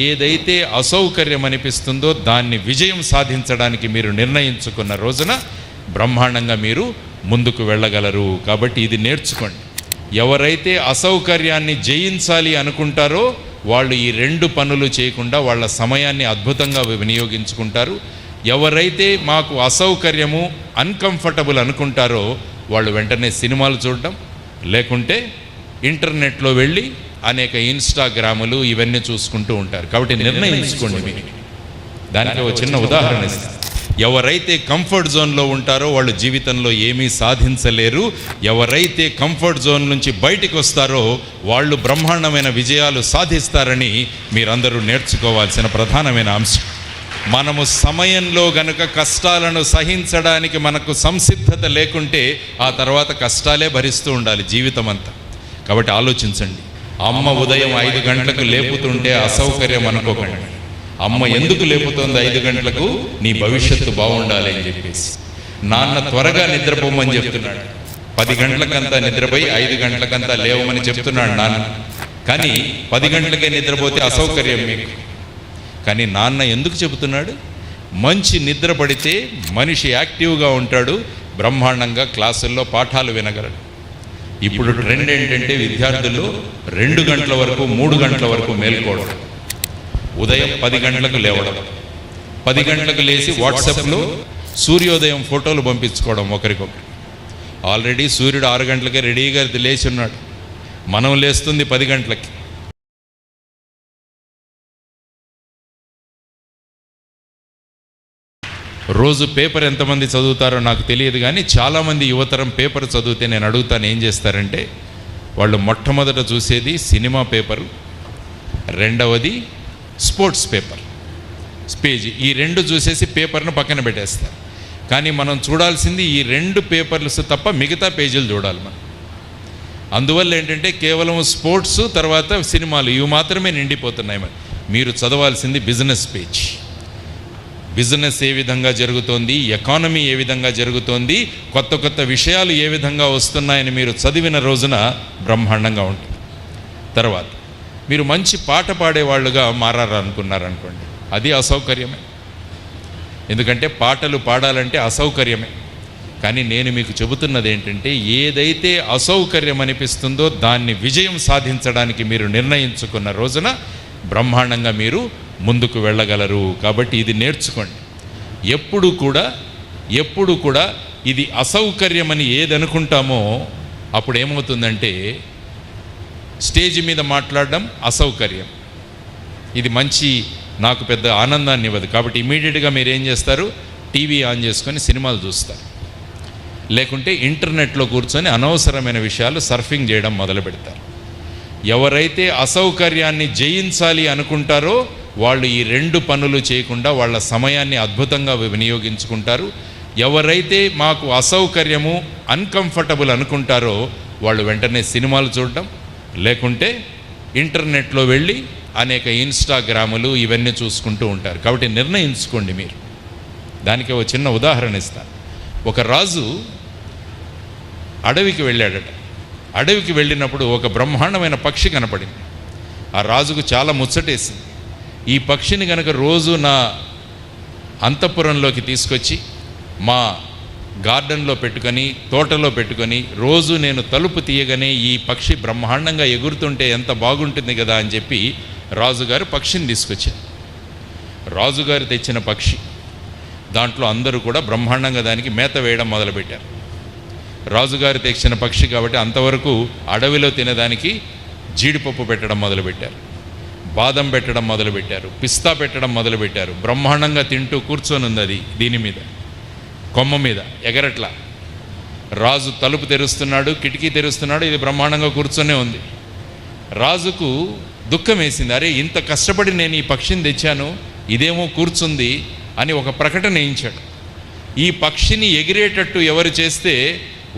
ఏదైతే అసౌకర్యం అనిపిస్తుందో దాన్ని విజయం సాధించడానికి మీరు నిర్ణయించుకున్న రోజున బ్రహ్మాండంగా మీరు ముందుకు వెళ్ళగలరు. కాబట్టి ఇది నేర్చుకోండి. ఎవరైతే అసౌకర్యాన్ని జయించాలి అనుకుంటారో వాళ్ళు ఈ రెండు పనులు చేయకుండా వాళ్ళ సమయాన్ని అద్భుతంగా వినియోగించుకుంటారు. ఎవరైతే మాకు అసౌకర్యము అన్కంఫర్టబుల్ అనుకుంటారో వాళ్ళు వెంటనే సినిమాలు చూడడం, లేకుంటే ఇంటర్నెట్లో వెళ్ళి అనేక ఇన్స్టాగ్రాములు ఇవన్నీ చూసుకుంటూ ఉంటారు. కాబట్టి నిర్ణయించుకోండి. మీరు దానికి ఒక చిన్న ఉదాహరణ ఇస్తాను. ఎవరైతే కంఫర్ట్ జోన్లో ఉంటారో వాళ్ళు జీవితంలో ఏమీ సాధించలేరు. ఎవరైతే కంఫర్ట్ జోన్ నుంచి బయటికి వస్తారో వాళ్ళు బ్రహ్మాండమైన విజయాలు సాధిస్తారని మీరందరూ నేర్చుకోవాల్సిన ప్రధానమైన అంశం. మనము సమయంలో గనుక కష్టాలను సహించడానికి మనకు సంసిద్ధత లేకుంటే ఆ తర్వాత కష్టాలే భరిస్తూ ఉండాలి జీవితం అంతా. కాబట్టి ఆలోచించండి. అమ్మ ఉదయం 5 గంటలకు లేపుతుంటే అసౌకర్యం అనుకోకండి. అమ్మ ఎందుకు లేపుతోంది 5 గంటలకు? నీ భవిష్యత్తు బాగుండాలి అని చెప్పేసి. నాన్న త్వరగా నిద్రపోమని చెప్తున్నాడు. 10 గంటలకంతా నిద్రపోయి 5 గంటలకంతా లేవమని చెప్తున్నాడు నాన్న. కానీ 10 గంటలకే నిద్రపోతే అసౌకర్యం మీకు. కానీ నాన్న ఎందుకు చెబుతున్నాడు? మంచి నిద్ర పడితే మనిషి యాక్టివ్గా ఉంటాడు, బ్రహ్మాండంగా క్లాసుల్లో పాఠాలు వినగలడు. ఇప్పుడు ట్రెండ్ ఏంటంటే విద్యార్థులు 2 గంటల వరకు 3 గంటల వరకు మేల్కోవడం, ఉదయం 10 గంటలకు లేవడం, 10 గంటలకు లేచి వాట్సాప్లో సూర్యోదయం ఫోటోలు పంపించుకోవడం ఒకరికొకరు. ఆల్రెడీ సూర్యుడు 6 గంటలకే రెడీగా లేచి ఉన్నాడు, మనం లేస్తుంది 10 గంటలకి. రోజు పేపర్ ఎంతమంది చదువుతారో నాకు తెలియదు, కానీ చాలామంది యువతరం పేపర్ చదివితే నేను అడుగుతాను ఏం చేస్తారంటే, వాళ్ళు మొట్టమొదట చూసేది సినిమా పేపరు, రెండవది స్పోర్ట్స్ పేపర్ పేజీ. ఈ 2 చూసేసి పేపర్ను పక్కన పెట్టేస్తారు. కానీ మనం చూడాల్సింది ఈ 2 పేపర్లు తప్ప మిగతా పేజీలు చూడాలి మనం. అందువల్ల ఏంటంటే కేవలం స్పోర్ట్స్ తర్వాత సినిమాలు ఇవి మాత్రమే నిండిపోతున్నాయి. మరి మీరు చదవాల్సింది బిజినెస్ పేజ్. బిజినెస్ ఏ విధంగా జరుగుతోంది, ఎకానమీ ఏ విధంగా జరుగుతోంది, కొత్త కొత్త విషయాలు ఏ విధంగా వస్తున్నాయని మీరు చదివిన రోజున బ్రహ్మాండంగా ఉంటుంది. తర్వాత మీరు మంచి పాట పాడేవాళ్ళుగా మారాలనుకున్నారనుకోండి, అది అసౌకర్యమే. ఎందుకంటే పాటలు పాడాలంటే అసౌకర్యమే. కానీ నేను మీకు చెబుతున్నది ఏంటంటే, ఏదైతే అసౌకర్యం అనిపిస్తుందో దాన్ని విజయం సాధించడానికి మీరు నిర్ణయించుకున్న రోజున బ్రహ్మాండంగా మీరు ముందుకు వెళ్ళగలరు. కాబట్టి ఇది నేర్చుకోండి. ఎప్పుడు కూడా ఇది అసౌకర్యమని ఏది అనుకుంటామో అప్పుడు ఏమవుతుందంటే స్టేజ్ మీద మాట్లాడడం అసౌకర్యం, ఇది మంచి నాకు పెద్ద ఆనందాన్ని ఇవ్వదు. కాబట్టి ఇమీడియట్గా మీరు ఏం చేస్తారు, టీవీ ఆన్ చేసుకొని సినిమాలు చూస్తారు, లేకుంటే ఇంటర్నెట్లో కూర్చొని అనవసరమైన విషయాలు సర్ఫింగ్ చేయడం మొదలు పెడతారు. ఎవరైతే అసౌకర్యాన్ని జయించాలి అనుకుంటారో వాళ్ళు ఈ 2 పనులు చేయకుండా వాళ్ళ సమయాన్ని అద్భుతంగా వినియోగించుకుంటారు. ఎవరైతే మాకు అసౌకర్యము అన్కంఫర్టబుల్ అనుకుంటారో వాళ్ళు వెంటనే సినిమాలు చూడడం, లేకుంటే ఇంటర్నెట్లో వెళ్ళి అనేక ఇన్స్టాగ్రాములు ఇవన్నీ చూసుకుంటూ ఉంటారు. కాబట్టి నిర్ణయించుకోండి. మీరు దానికి ఒక చిన్న ఉదాహరణ ఇస్తాను. ఒక రాజు అడవికి వెళ్ళాడట. అడవికి వెళ్ళినప్పుడు ఒక బ్రహ్మాండమైన పక్షి కనపడింది. ఆ రాజుకు చాలా ముచ్చటేసింది. ఈ పక్షిని కనుక రోజు నా అంతఃపురంలోకి తీసుకొచ్చి మా గార్డెన్లో పెట్టుకొని తోటలో పెట్టుకొని రోజు నేను తలుపు తీయగానే ఈ పక్షి బ్రహ్మాండంగా ఎగురుతుంటే ఎంత బాగుంటుంది కదా అని చెప్పి రాజుగారు పక్షిని తీసుకొచ్చారు. రాజుగారు తెచ్చిన పక్షి, దాంట్లో అందరూ కూడా బ్రహ్మాండంగా దానికి మేత వేయడం మొదలుపెట్టారు. రాజుగారు తెచ్చిన పక్షి కాబట్టి అంతవరకు అడవిలో తినడానికి జీడిపప్పు పెట్టడం మొదలుపెట్టారు, బాదం పెట్టడం మొదలుపెట్టారు, పిస్తా పెట్టడం మొదలుపెట్టారు. బ్రహ్మాండంగా తింటూ కూర్చొని ఉంది అది దీని మీద, కొమ్మ మీద ఎగరట్లా. రాజు తలుపు తెరుస్తున్నాడు, కిటికీ తెరుస్తున్నాడు, ఇది బ్రహ్మాండంగా కూర్చొనే ఉంది. రాజుకు దుఃఖం వేసింది. అరే, ఇంత కష్టపడి నేను ఈ పక్షిని తెచ్చాను, ఇదేమో కూర్చుంది అని ఒక ప్రకటన వేయించాడు. ఈ పక్షిని ఎగిరేటట్టు ఎవరు చేస్తే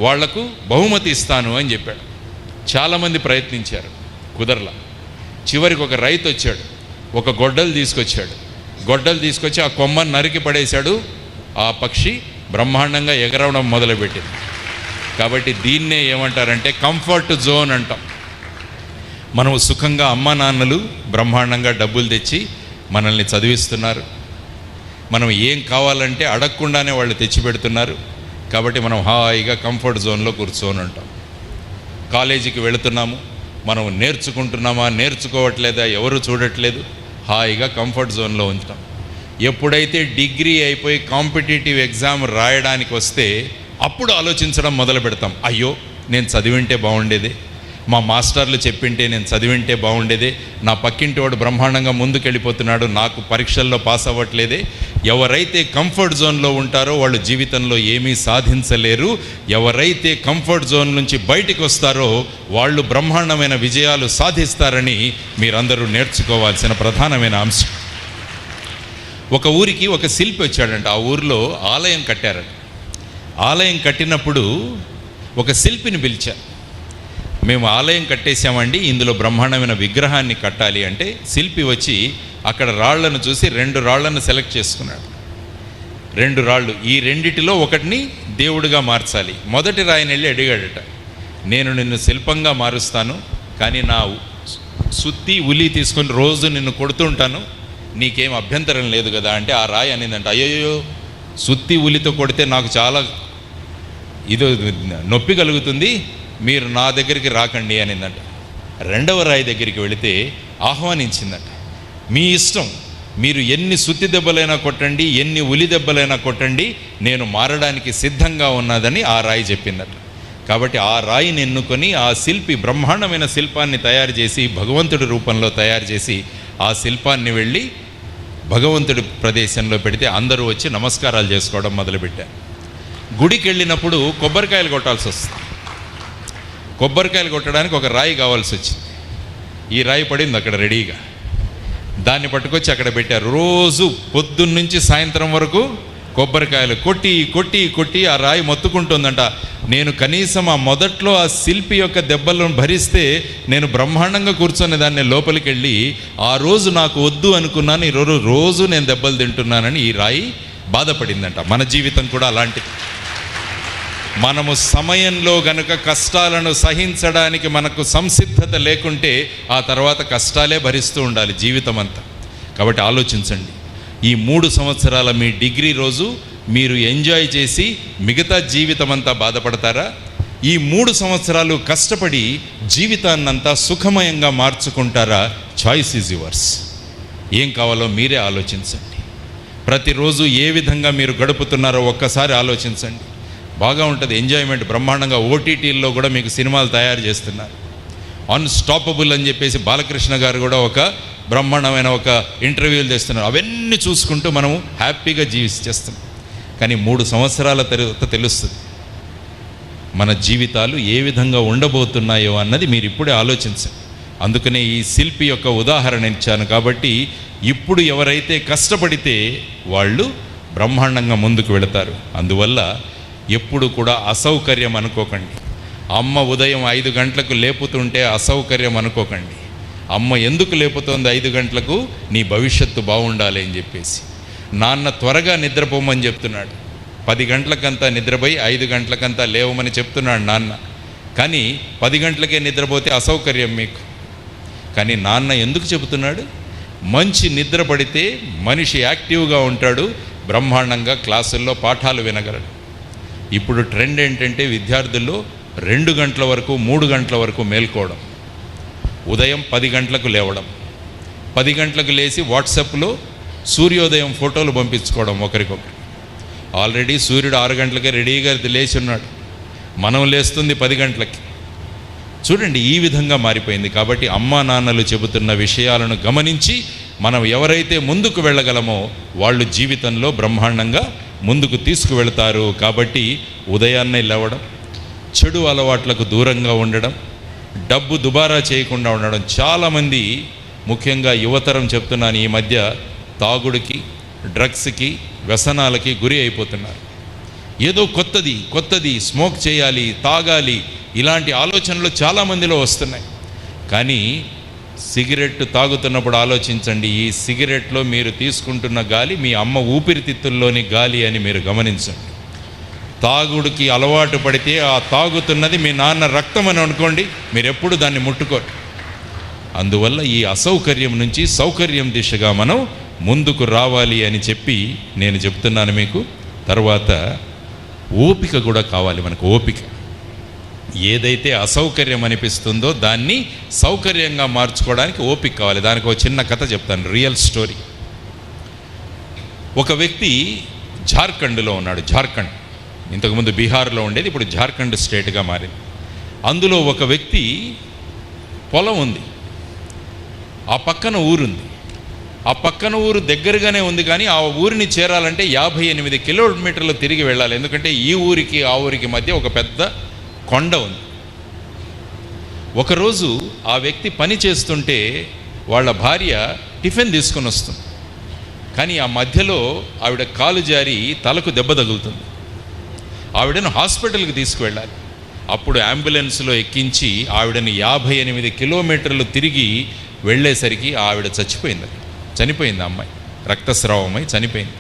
వాళ్లకు బహుమతి ఇస్తాను అని చెప్పాడు. చాలామంది ప్రయత్నించారు, కుదరలా. చివరికి ఒక రైతు వచ్చాడు, ఒక గొడ్డలు తీసుకొచ్చి ఆ కొమ్మను నరికి పడేశాడు. ఆ పక్షి బ్రహ్మాండంగా ఎగరవడం మొదలుపెట్టింది. కాబట్టి దీన్నే ఏమంటారంటే కంఫర్ట్ జోన్ అంటాం. మనం సుఖంగా అమ్మా నాన్నలు బ్రహ్మాండంగా డబ్బులు తెచ్చి మనల్ని చదివిస్తున్నారు. మనం ఏం కావాలంటే అడగకుండానే వాళ్ళు తెచ్చిపెడుతున్నారు. కాబట్టి మనం హాయిగా కంఫర్ట్ జోన్లో కూర్చొని ఉంటాం. కాలేజీకి వెళుతున్నాము, మనం నేర్చుకుంటున్నామా నేర్చుకోవట్లేదా ఎవరు చూడట్లేదు, హాయిగా కంఫర్ట్ జోన్లో ఉంటాం. ఎప్పుడైతే డిగ్రీ అయిపోయి కాంపిటేటివ్ ఎగ్జామ్ రాయడానికి వస్తే అప్పుడు ఆలోచించడం మొదలు పెడతాం. అయ్యో నేను చదివింటే బాగుండేదే, మా మాస్టర్లు చెప్పింటే నేను చదివింటే బాగుండేదే, నా పక్కింటి వాడు బ్రహ్మాండంగా ముందుకెళ్ళిపోతున్నాడు, నాకు పరీక్షల్లో పాస్ అవ్వట్లేదే. ఎవరైతే కంఫర్ట్ జోన్లో ఉంటారో వాళ్ళు జీవితంలో ఏమీ సాధించలేరు. ఎవరైతే కంఫర్ట్ జోన్ నుంచి బయటికి వస్తారో వాళ్ళు బ్రహ్మాండమైన విజయాలు సాధిస్తారని మీరందరూ నేర్చుకోవాల్సిన ప్రధానమైన అంశం. ఒక ఊరికి ఒక శిల్పి వచ్చాడంట. ఆ ఊరిలో ఆలయం కట్టారంట. ఆలయం కట్టినప్పుడు ఒక శిల్పిని పిలిచారు. మేము ఆలయం కట్టేశామండి, ఇందులో బ్రహ్మాండమైన విగ్రహాన్ని కట్టాలి అంటే శిల్పి వచ్చి అక్కడ రాళ్లను చూసి 2 రాళ్లను సెలెక్ట్ చేసుకున్నాడు. 2 రాళ్ళు, ఈ రెండిటిలో ఒకటిని దేవుడిగా మార్చాలి. మొదటి రాయిని వెళ్ళి అడిగాడట, నేను నిన్ను శిల్పంగా మారుస్తాను, కానీ నా సుత్తి ఉలి తీసుకొని రోజు నిన్ను కొడుతుంటాను, నీకేం అభ్యంతరం లేదు కదా అంటే ఆ రాయి అనిందంట, అయ్యో సుత్తి ఉలితో కొడితే నాకు చాలా నొప్పి కలుగుతుంది, మీరు నా దగ్గరికి రాకండి అనిందంట. 2వ రాయి దగ్గరికి వెళితే ఆహ్వానించిందంట, మీ ఇష్టం, మీరు ఎన్ని సుత్తి దెబ్బలైనా కొట్టండి, ఎన్ని ఉలి దెబ్బలైనా కొట్టండి, నేను మారడానికి సిద్ధంగా ఉన్నదని ఆ రాయి చెప్పిందట. కాబట్టి ఆ రాయిని ఎన్నుకొని ఆ శిల్పి బ్రహ్మాండమైన శిల్పాన్ని తయారు చేసి భగవంతుడి రూపంలో తయారు చేసి ఆ శిల్పాన్ని వెళ్ళి భగవంతుడి ప్రదేశంలో పెడితే అందరూ వచ్చి నమస్కారాలు చేసుకోవడం మొదలుపెట్టారు. గుడికి వెళ్ళినప్పుడు కొబ్బరికాయలు కొట్టాల్సి వస్తుంది. కొబ్బరికాయలు కొట్టడానికి ఒక రాయి కావాల్సి వచ్చింది. ఈ రాయి పడింది అక్కడ రెడీగా, దాన్ని పట్టుకొచ్చి అక్కడ పెట్టారు. రోజు పొద్దున్నుంచి సాయంత్రం వరకు కొబ్బరికాయలు కొట్టి కొట్టి కొట్టి ఆ రాయి మొత్తుకుంటుందంట. నేను కనీసం ఆ మొదట్లో ఆ శిల్పి యొక్క దెబ్బలను భరిస్తే నేను బ్రహ్మాండంగా కూర్చొని దాన్ని లోపలికి వెళ్ళి ఆ రోజు నాకు వద్దు అనుకున్నాను, ఈరోజు రోజు నేను దెబ్బలు తింటున్నానని ఈ రాయి బాధపడిందంట. మన జీవితం కూడా అలాంటిది. మనము సమయంలో గనుక కష్టాలను సహించడానికి మనకు సంసిద్ధత లేకుంటే ఆ తర్వాత కష్టాలే భరిస్తూ ఉండాలి జీవితం అంతా. కాబట్టి ఆలోచించండి, ఈ 3 సంవత్సరాల మీ డిగ్రీ రోజు మీరు ఎంజాయ్ చేసి మిగతా జీవితం అంతా బాధపడతారా? ఈ 3 సంవత్సరాలు కష్టపడి జీవితాన్నంతా సుఖమయంగా మార్చుకుంటారా? Choice is yours. ఏం కావాలో మీరే ఆలోచించండి. ప్రతిరోజు ఏ విధంగా మీరు గడుపుతున్నారో ఒక్కసారి ఆలోచించండి. బాగా ఉంటుంది ఎంజాయ్మెంట్, బ్రహ్మాండంగా. ఓటీటీల్లో కూడా మీకు సినిమాలు తయారు చేస్తున్నారు. అన్స్టాపబుల్ అని చెప్పేసి బాలకృష్ణ గారు కూడా ఒక బ్రహ్మాండమైన ఒక ఇంటర్వ్యూలు చేస్తున్నారు. అవన్నీ చూసుకుంటూ మనము హ్యాపీగా జీవిస్తున్నాం. కానీ 3 సంవత్సరాల తర్వాత తెలుస్తుంది మన జీవితాలు ఏ విధంగా ఉండబోతున్నాయో అన్నది మీరు ఇప్పుడే ఆలోచించండి. అందుకనే ఈ శిల్పి యొక్క ఉదాహరణ ఇచ్చాను. కాబట్టి ఇప్పుడు ఎవరైతే కష్టపడితే వాళ్ళు బ్రహ్మాండంగా ముందుకు వెళతారు. అందువల్ల ఎప్పుడు కూడా అసౌకర్యం అనుకోకండి. అమ్మ ఉదయం 5 గంటలకు లేపుతుంటే అసౌకర్యం అనుకోకండి. అమ్మ ఎందుకు లేపుతోంది 5 గంటలకు? నీ భవిష్యత్తు బాగుండాలి అని చెప్పేసి. నాన్న త్వరగా నిద్రపోమని చెప్తున్నాడు, 10 గంటలకంతా నిద్రపోయి 5 గంటలకంతా లేవమని చెప్తున్నాడు నాన్న. కానీ 10 గంటలకే నిద్రపోతే అసౌకర్యం మీకు. కానీ నాన్న ఎందుకు చెబుతున్నాడు? మంచి నిద్ర పడితే మనిషి యాక్టివ్గా ఉంటాడు, బ్రహ్మాండంగా క్లాసుల్లో పాఠాలు వినగలడు. ఇప్పుడు ట్రెండ్ ఏంటంటే విద్యార్థుల్లో 2 గంటల వరకు 3 గంటల వరకు మేల్కోవడం, ఉదయం 10 గంటలకు లేవడం, 10 గంటలకు లేచి వాట్సాప్లో సూర్యోదయం ఫోటోలు పంపించుకోవడం ఒకరికొకరు. ఆల్రెడీ సూర్యుడు 6 గంటలకే రెడీగా లేచి ఉన్నాడు, మనం లేస్తుంది 10 గంటలకి. చూడండి, ఈ విధంగా మారిపోయింది. కాబట్టి అమ్మా నాన్నలు చెబుతున్న విషయాలను గమనించి మనం ఎవరైతే ముందుకు వెళ్ళగలమో వాళ్ళు జీవితంలో బ్రహ్మాండంగా ముందుకు తీసుకువెళ్తారు. కాబట్టి ఉదయాన్నే లేవడం, చెడు అలవాట్లకు దూరంగా ఉండడం, డబ్బు దుబారా చేయకుండా ఉండడం. చాలామంది, ముఖ్యంగా యువతరం చెప్తున్నాను, ఈ మధ్య తాగుడికి, డ్రగ్స్కి, వ్యసనాలకి గురి అయిపోతున్నారు. ఏదో కొత్తది స్మోక్ చేయాలి, తాగాలి, ఇలాంటి ఆలోచనలు చాలామందిలో వస్తున్నాయి. కానీ సిగరెట్ తాగుతున్నప్పుడు ఆలోచించండి, ఈ సిగరెట్లో మీరు తీసుకుంటున్న గాలి మీ అమ్మ ఊపిరితిత్తుల్లోని గాలి అని మీరు గమనించండి. తాగుడికి అలవాటు పడితే ఆ తాగుతున్నది మీ నాన్న రక్తం అని అనుకోండి, మీరు ఎప్పుడు దాన్ని ముట్టుకోరు. అందువల్ల ఈ అసౌకర్యం నుంచి సౌకర్యం దిశగా మనం ముందుకు రావాలి అని చెప్పి నేను చెప్తున్నాను మీకు. తర్వాత ఓపిక కూడా కావాలి మనకు. ఓపిక, ఏదైతే అసౌకర్యం అనిపిస్తుందో దాన్ని సౌకర్యంగా మార్చుకోవడానికి ఓపిక కావాలి. దానికి ఒక చిన్న కథ చెప్తాను, రియల్ స్టోరీ. ఒక వ్యక్తి జార్ఖండ్లో ఉన్నాడు. జార్ఖండ్ ఇంతకుముందు బీహార్లో ఉండేది, ఇప్పుడు జార్ఖండ్ స్టేట్గా మారింది. అందులో ఒక వ్యక్తి పొలం ఉంది, ఆ పక్కన ఊరుంది. ఆ పక్కన ఊరు దగ్గరగానే ఉంది, కానీ ఆ ఊరిని చేరాలంటే 58 కిలోమీటర్లు తిరిగి వెళ్ళాలి. ఎందుకంటే ఈ ఊరికి ఆ ఊరికి మధ్య ఒక పెద్ద కొండ ఉంది. ఒకరోజు ఆ వ్యక్తి పని చేస్తుంటే వాళ్ళ భార్య టిఫిన్ తీసుకుని వస్తుంది. కానీ ఆ మధ్యలో ఆవిడ కాలు జారి తలకు దెబ్బ తగులుతుంది. ఆవిడను హాస్పిటల్కి తీసుకువెళ్ళాలి. అప్పుడు అంబులెన్స్లో ఎక్కించి ఆవిడని 58 కిలోమీటర్లు తిరిగి వెళ్ళేసరికి ఆవిడ చనిపోయింది. ఆ అమ్మాయి రక్తస్రావమై చనిపోయింది.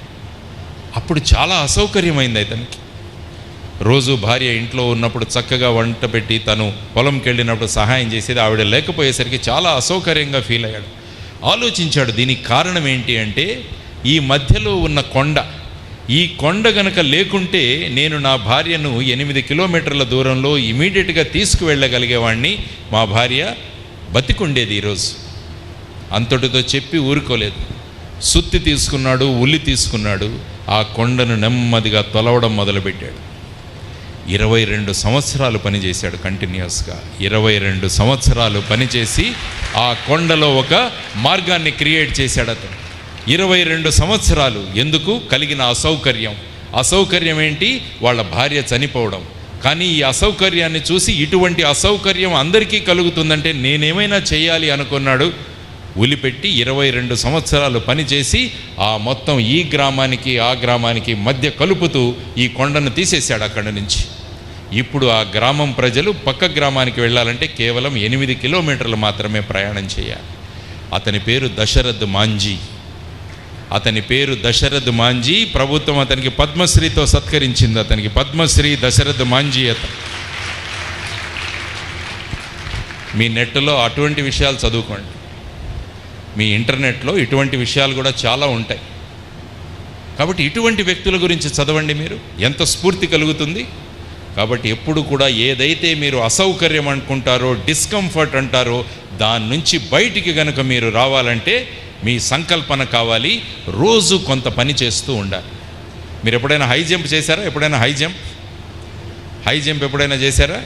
అప్పుడు చాలా అసౌకర్యమైంది అతనికి. రోజు భార్య ఇంట్లో ఉన్నప్పుడు చక్కగా వంట పెట్టి తను పొలంకి వెళ్ళినప్పుడు సహాయం చేసేది, ఆవిడ లేకపోయేసరికి చాలా అసౌకర్యంగా ఫీల్ అయ్యాడు. ఆలోచించాడు, దీనికి కారణం ఏంటి అంటే ఈ మధ్యలో ఉన్న కొండ. ఈ కొండ గనక లేకుంటే నేను నా భార్యను 8 కిలోమీటర్ల దూరంలో ఇమీడియట్గా తీసుకువెళ్ళగలిగేవాడిని, మా భార్య బతికుండేది ఈరోజు. అంతటితో చెప్పి ఊరుకోలేదు. సుత్తి తీసుకున్నాడు, ఉల్లి తీసుకున్నాడు, ఆ కొండను నెమ్మదిగా తొలవడం మొదలుపెట్టాడు. 22 సంవత్సరాలు పనిచేశాడు కంటిన్యూస్గా. 22 సంవత్సరాలు పనిచేసి ఆ కొండలో ఒక మార్గాన్ని క్రియేట్ చేశాడు అతను. 22 సంవత్సరాలు. ఎందుకు? కలిగిన అసౌకర్యం ఏంటి? వాళ్ళ భార్య చనిపోవడం. కానీ ఈ అసౌకర్యాన్ని చూసి ఇటువంటి అసౌకర్యం అందరికీ కలుగుతుందంటే నేనేమైనా చేయాలి అనుకున్నాడు. ఉలిపెట్టి 22 సంవత్సరాలు పనిచేసి ఆ మొత్తం ఈ గ్రామానికి ఆ గ్రామానికి మధ్య కలుపుతూ ఈ కొండను తీసేశాడు అక్కడి నుంచి. ఇప్పుడు ఆ గ్రామం ప్రజలు పక్క గ్రామానికి వెళ్ళాలంటే కేవలం 8 కిలోమీటర్లు మాత్రమే ప్రయాణం చేయాలి. అతని పేరు దశరథ్ మాంజీ. ప్రభుత్వం అతనికి పద్మశ్రీతో సత్కరించింది. అతనికి పద్మశ్రీ దశరథ్ మాంజీ. మీ నెట్లో అటువంటి విషయాలు చదువుకోండి, మీ ఇంటర్నెట్లో ఇటువంటి విషయాలు కూడా చాలా ఉంటాయి. కాబట్టి ఇటువంటి వ్యక్తుల గురించి చదవండి, మీరు ఎంత స్ఫూర్తి కలుగుతుంది. కాబట్టి ఎప్పుడు కూడా ఏదైతే మీరు అసౌకర్యం అనుకుంటారో, డిస్కంఫర్ట్ అంటారో, దాని నుంచి బయటికి గనక మీరు రావాలంటే మీ సంకల్పన కావాలి. రోజు కొంత పని చేస్తూ ఉండాలి. మీరు ఎప్పుడైనా హై జంప్ చేశారా? హై జంప్ ఎప్పుడైనా చేశారా?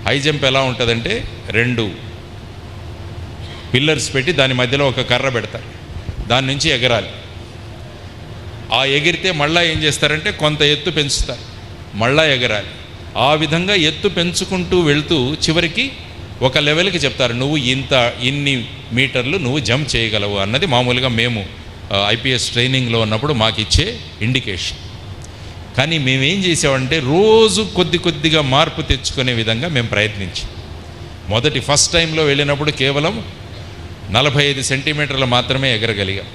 హై జంప్ ఎలా ఉంటుందంటే 2 పిల్లర్స్ పెట్టి దాని మధ్యలో ఒక కర్ర పెడతారు, దాని నుంచి ఎగరాలి. ఆ ఎగిరితే మళ్ళీ ఏం చేస్తారంటే కొంత ఎత్తు పెంచుతారు, మళ్ళా ఎగరాలి. ఆ విధంగా ఎత్తు పెంచుకుంటూ వెళ్తూ చివరికి ఒక లెవెల్కి చెప్తారు, నువ్వు ఇన్ని మీటర్లు నువ్వు జంప్ చేయగలవు అన్నది మామూలుగా మేము ఐపీఎస్ ట్రైనింగ్లో ఉన్నప్పుడు మాకు ఇచ్చే ఇండికేషన్. కానీ మేమేం చేసామంటే రోజు కొద్దిగా మార్పు తెచ్చుకునే విధంగా మేము ప్రయత్నించాం. ఫస్ట్ టైంలో వెళ్ళినప్పుడు కేవలం 45 సెంటీమీటర్లు మాత్రమే ఎగరగలిగాం.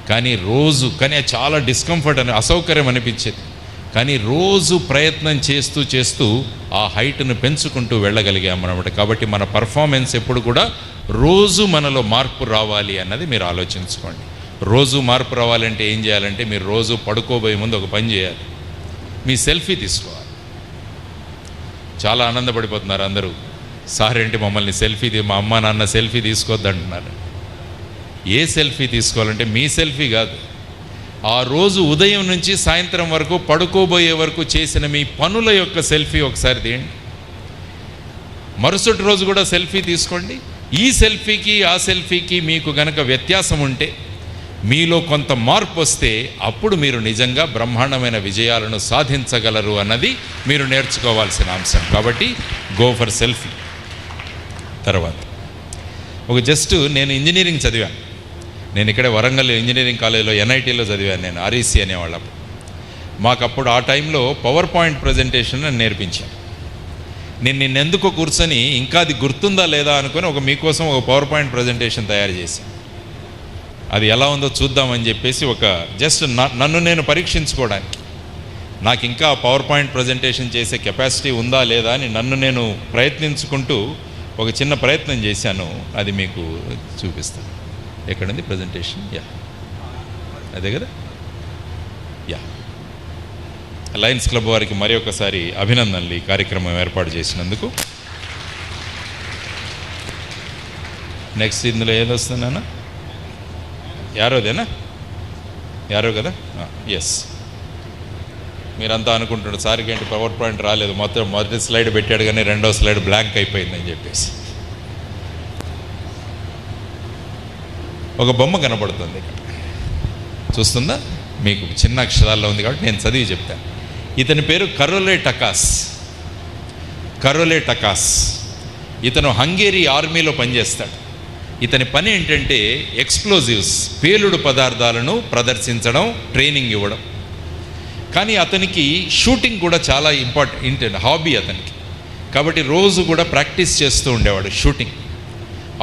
కానీ చాలా డిస్కంఫర్ట్ అసౌకర్యం అనిపించేది. కానీ రోజు ప్రయత్నం చేస్తూ ఆ హైట్ను పెంచుకుంటూ వెళ్ళగలిగాం అన్నమాట. కాబట్టి మన పర్ఫార్మెన్స్ ఎప్పుడు కూడా రోజు మనలో మార్పు రావాలి అన్నది మీరు ఆలోచించుకోండి. రోజు మార్పు రావాలంటే ఏం చేయాలంటే మీరు రోజు పడుకోబోయే ముందు ఒక పని చేయాలి, మీ సెల్ఫీ తీసుకోవాలి. చాలా ఆనందపడిపోతున్నారు అందరూ, సార్ ఏంటి మమ్మల్ని మా అమ్మ నాన్న సెల్ఫీ తీసుకోవద్దంటున్నారు. ఏ సెల్ఫీ తీసుకోవాలంటే మీ సెల్ఫీ కాదు, ఆ రోజు ఉదయం నుంచి సాయంత్రం వరకు పడుకోబోయే వరకు చేసిన మీ పనుల యొక్క సెల్ఫీ ఒకసారి తీయండి. మరుసటి రోజు కూడా సెల్ఫీ తీసుకోండి. ఈ సెల్ఫీకి ఆ సెల్ఫీకి మీకు గనక వ్యత్యాసం ఉంటే, మీలో కొంత మార్పు వస్తే, అప్పుడు మీరు నిజంగా బ్రహ్మాండమైన విజయాలను సాధించగలరు అన్నది మీరు నేర్చుకోవాల్సిన అంశం. కాబట్టి గో ఫర్ సెల్ఫీ. తర్వాత నేను ఇంజనీరింగ్ చదివాను. నేను ఇక్కడే వరంగల్ ఇంజనీరింగ్ కాలేజీలో NITలో చదివాను. నేను REC అనేవాళ్ళప్పుడు. మాకప్పుడు ఆ టైంలో పవర్ పాయింట్ ప్రజెంటేషన్ అని నేర్పించాను. నేను నిన్నెందుకు కూర్చొని ఇంకా అది గుర్తుందా లేదా అనుకుని మీకోసం ఒక పవర్ పాయింట్ ప్రజెంటేషన్ తయారు చేశాను. అది ఎలా ఉందో చూద్దామని చెప్పేసి నన్ను నేను పరీక్షించుకోవడానికి, నాకు ఇంకా పవర్ పాయింట్ ప్రజెంటేషన్ చేసే కెపాసిటీ ఉందా లేదా అని నన్ను నేను ప్రయత్నించుకుంటూ ఒక చిన్న ప్రయత్నం చేశాను, అది మీకు చూపిస్తాను. ఎక్కడుంది ప్రజెంటేషన్? యా, అదే కదా. యా, లయన్స్ క్లబ్ వారికి మరి ఒకసారి అభినందనలు ఈ కార్యక్రమం ఏర్పాటు చేసినందుకు. నెక్స్ట్ ఇందులో ఏది వస్తుంది నాన్న? యారోదేనా? యారో కదా. ఎస్, మీరంతా అనుకుంటున్నారు సార్కి ఏంటి పవర్ పాయింట్ రాలేదు, మొదటి స్లైడ్ పెట్టాడు కానీ రెండో స్లైడ్ బ్లాంక్ అయిపోయిందని చెప్పేసి. ఒక బొమ్మ కనబడుతుంది ఇక్కడ, చూస్తుందా? మీకు చిన్న అక్షరాల్లో ఉంది కాబట్టి నేను చదివి చెప్తాను. ఇతని పేరు కరోలే టకాస్. కరోలే టకాస్ ఇతను హంగేరీ ఆర్మీలో పనిచేస్తాడు. ఇతని పని ఏంటంటే ఎక్స్ప్లోజివ్స్, పేలుడు పదార్థాలను ప్రదర్శించడం, ట్రైనింగ్ ఇవ్వడం. కానీ అతనికి షూటింగ్ కూడా చాలా ఇంపార్టెంట్ హాబీ అతనికి. కాబట్టి రోజు కూడా ప్రాక్టీస్ చేస్తూ ఉండేవాడు షూటింగ్.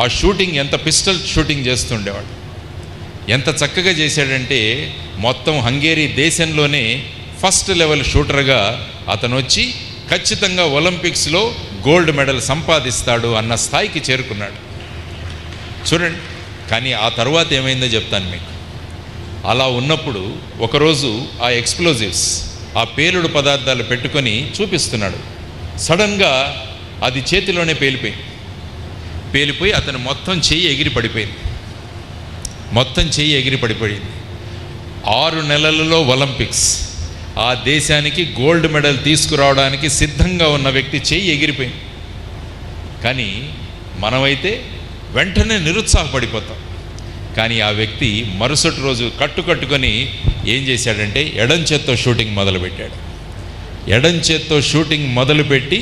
ఆ షూటింగ్ ఎంత పిస్టల్ షూటింగ్ చేస్తూ ఉండేవాడు. ఎంత చక్కగా చేశాడంటే మొత్తం హంగేరీ దేశంలోనే ఫస్ట్ లెవెల్ షూటర్గా అతను వచ్చి ఖచ్చితంగా ఒలింపిక్స్లో గోల్డ్ మెడల్ సంపాదిస్తాడు అన్న స్థాయికి చేరుకున్నాడు. చూడండి. కానీ ఆ తర్వాత ఏమైందో చెప్తాను మీకు. అలా ఉన్నప్పుడు ఒకరోజు ఆ ఎక్స్ప్లోజివ్స్, ఆ పేలుడు పదార్థాలు పెట్టుకొని చూపిస్తున్నాడు. సడన్గా అది చేతిలోనే పేలిపోయి అతను మొత్తం చెయ్యి ఎగిరి పడిపోయింది. 6 నెలలలో ఒలింపిక్స్, ఆ దేశానికి గోల్డ్ మెడల్ తీసుకురావడానికి సిద్ధంగా ఉన్న వ్యక్తి చెయ్యి ఎగిరిపోయింది. కానీ మనమైతే వెంటనే నిరుత్సాహపడిపోతాం. కానీ ఆ వ్యక్తి మరుసటి రోజు కట్టుకొని ఏం చేశాడంటే ఎడం చేత్తో షూటింగ్ మొదలుపెట్టాడు. ఎడం చేత్తో షూటింగ్ మొదలుపెట్టి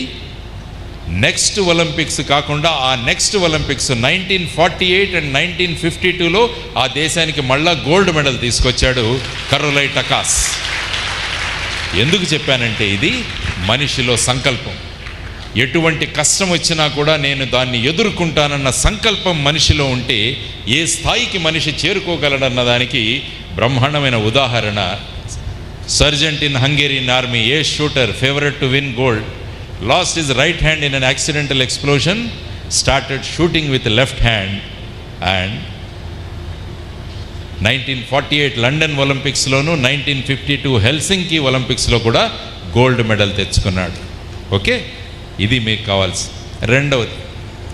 నెక్స్ట్ ఒలింపిక్స్ కాకుండా ఆ నెక్స్ట్ ఒలింపిక్స్ 1948 అండ్ 1952లో ఆ దేశానికి మళ్ళా గోల్డ్ మెడల్ తీసుకొచ్చాడు కరోలే టకాస్. ఎందుకు చెప్పానంటే ఇది మనిషిలో సంకల్పం. ఎటువంటి కష్టం వచ్చినా కూడా నేను దాన్ని ఎదుర్కొంటానన్న సంకల్పం మనిషిలో ఉంటే ఏ స్థాయికి మనిషి చేరుకోగలడన్న దానికి బ్రహ్మాండమైన ఉదాహరణ. Sergeant in Hungarian army, A shooter favourite to win gold, lost his right hand in an accidental explosion, started shooting with the left hand, and 1948 London ఒలింపిక్స్లోను 1952 హెల్సింకి ఒలింపిక్స్లో కూడా గోల్డ్ మెడల్ తెచ్చుకున్నాడు. ఓకే, ఇది మీకు కావాల్సి. రెండవది,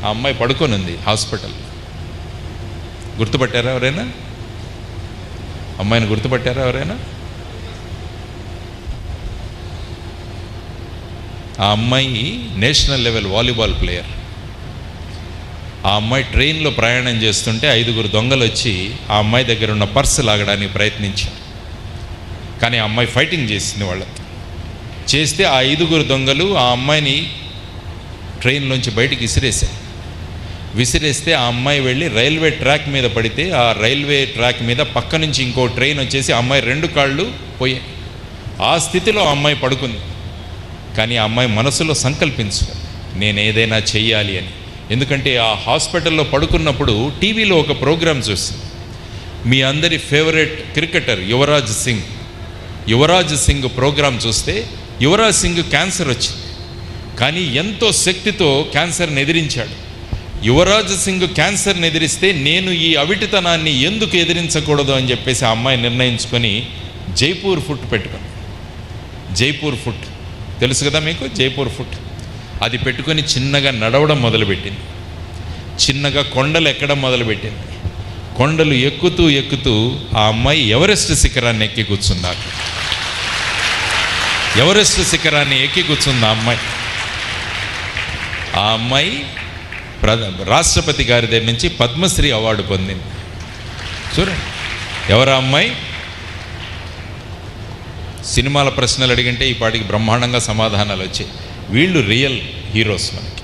ఆ అమ్మాయి పడుకొని ఉంది హాస్పిటల్. గుర్తుపట్టారా ఎవరైనా? అమ్మాయిని గుర్తుపట్టారా ఎవరైనా? ఆ అమ్మాయి నేషనల్ లెవెల్ వాలీబాల్ ప్లేయర్. ఆ అమ్మాయి ట్రైన్లో ప్రయాణం చేస్తుంటే 5 దొంగలు వచ్చి ఆ అమ్మాయి దగ్గర ఉన్న పర్సు లాగడానికి ప్రయత్నించారు. కానీ ఆ అమ్మాయి ఫైటింగ్ చేసింది వాళ్ళతో. చేస్తే ఆ 5 దొంగలు ఆ అమ్మాయిని ట్రైన్లోంచి బయటికి విసిరేస్తే ఆ అమ్మాయి వెళ్ళి రైల్వే ట్రాక్ మీద పడితే ఆ రైల్వే ట్రాక్ మీద పక్క నుంచి ఇంకో ట్రైన్ వచ్చేసి ఆ అమ్మాయి 2 కాళ్ళు పోయాయి. ఆ స్థితిలో ఆ అమ్మాయి పడుకుంది. కానీ ఆ అమ్మాయి మనసులో సంకల్పించుకుంది, నేను ఏదైనా చెయ్యాలి అని. ఎందుకంటే ఆ హాస్పిటల్లో పడుకున్నప్పుడు టీవీలో ఒక ప్రోగ్రాం చూస్తుంది. మీ అందరి favourite cricketer Yuvraj Singh programme చూస్తే యువరాజ్ సింగ్ క్యాన్సర్ వచ్చింది. కానీ ఎంతో శక్తితో క్యాన్సర్ని ఎదిరించాడు. యువరాజ్ సింగ్ క్యాన్సర్ని ఎదిరిస్తే నేను ఈ అవిటితనాన్ని ఎందుకు ఎదిరించకూడదు అని చెప్పేసి ఆ అమ్మాయి నిర్ణయించుకొని జైపూర్ ఫుట్ పెట్టుకుంది. జైపూర్ ఫుట్ తెలుసు కదా మీకు, జైపూర్ ఫుట్. అది పెట్టుకొని చిన్నగా నడవడం మొదలుపెట్టింది. చిన్నగా కొండలు ఎక్కడం మొదలుపెట్టింది. కొండలు ఎక్కుతూ ఆ అమ్మాయి ఎవరెస్ట్ శిఖరాన్ని ఎక్కి కూర్చుంది. ఎవరెస్ట్ శిఖరాన్ని ఎక్కి కూర్చుంది ఆ అమ్మాయి. ఆ అమ్మాయి రాష్ట్రపతి గారి దగ్గర నుంచి పద్మశ్రీ అవార్డు పొందింది. చూడండి, ఎవరు ఆ అమ్మాయి? సినిమాల ప్రశ్నలు అడిగింటే ఈ పాటికి బ్రహ్మాండంగా సమాధానాలు వచ్చాయి. వీళ్ళు రియల్ హీరోస్ మనకి.